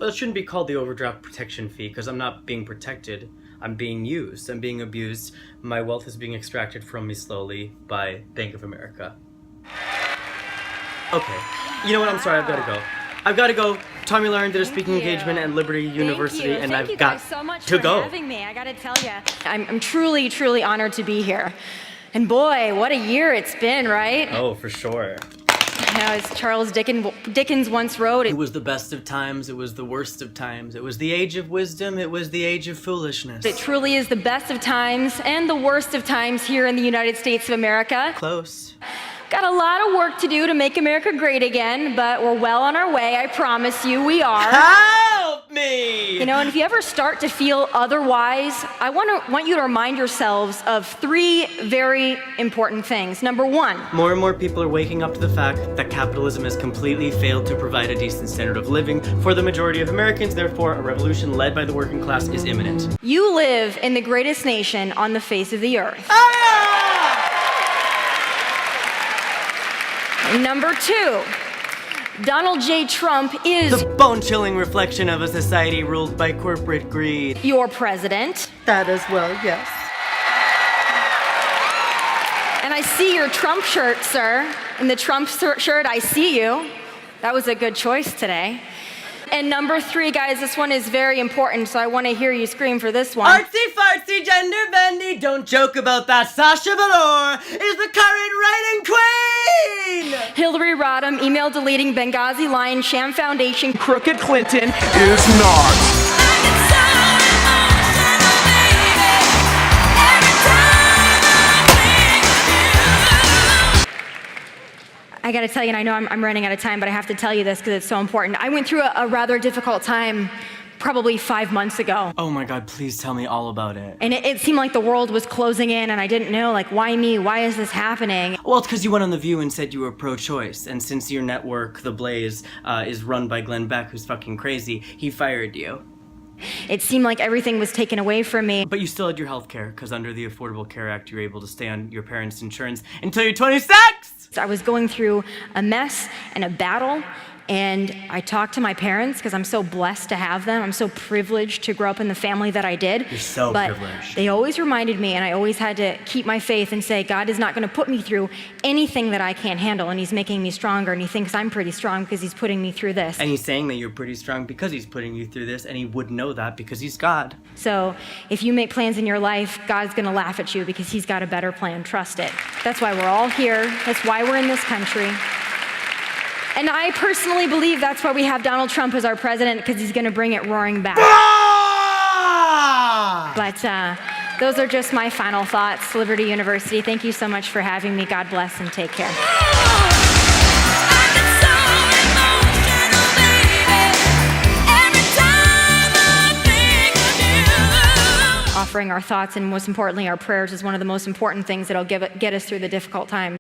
Well, it shouldn't be called the overdraft protection fee because I'm not being protected. I'm being used. I'm being abused. My wealth is being extracted from me slowly by Bank of America. Okay. You know what? I'm sorry. I've got to go. Tomi Lahren did a speaking engagement at Liberty University, and I've got so much to for go. having me. I got to tell you, I'm truly, truly honored to be here. And boy, what a year it's been, right? Oh, for sure. You know, as Charles Dickens once wrote, It was the best of times, it was the worst of times. It was the age of wisdom, it was the age of foolishness. it truly is the best of times and the worst of times here in the United States of America. Close. Got a lot of work to do to make America great again, but we're well on our way. I promise you we are. Help me! You know, and if you ever start to feel otherwise, I want you to remind yourselves of three very important things. Number one, More and more people are waking up to the fact that capitalism has completely failed to provide a decent standard of living for the majority of Americans. Therefore, a revolution led by the working class is imminent. you live in the greatest nation on the face of the earth. Number two, Donald J. Trump is The bone-chilling reflection of a society ruled by corporate greed. your president. That as well, yes. And I see your Trump shirt, sir. In the Trump shirt, I see you. That was a good choice today. And number three, guys, this one is very important, so I want to hear you scream for this one. Artsy-fartsy, gender-bendy, don't joke about that. Sasha Velour is the current reigning queen! Hillary Rodham, email deleting Benghazi Lion, Sham Foundation. Crooked Clinton is not. I gotta tell you, and I know I'm running out of time, but I have to tell you this because it's so important. I went through a rather difficult time probably 5 months ago. Oh my God, please tell me all about it. And it seemed like the world was closing in, and I didn't know, like, why me? Why is this happening? Well, it's because you went on The View and said you were pro-choice, and since your network, The Blaze, is run by Glenn Beck, who's fucking crazy, he fired you. It seemed like everything was taken away from me. But you still had your health care, because under the Affordable Care Act, you were able to stay on your parents' insurance until you're 26! I was going through a mess and a battle, and I talked to my parents because I'm so blessed to have them. I'm so privileged to grow up in the family that I did. You're so but privileged. They always reminded me, and I always had to keep my faith and say, God is not going to put me through anything that I can't handle, and he's making me stronger, and he thinks I'm pretty strong because he's putting me through this. And he's saying that you're pretty strong because he's putting you through this, and he would know that because he's God. So if you make plans in your life, God's going to laugh at you because he's got a better plan. Trust it. That's why we're all here. That's why we're in this country. And I personally believe that's why we have Donald Trump as our president, because he's going to bring it roaring back. But those are just my final thoughts. Liberty University, thank you so much for having me. God bless and take care. Offering our thoughts and most importantly our prayers is one of the most important things that'll get us through the difficult times.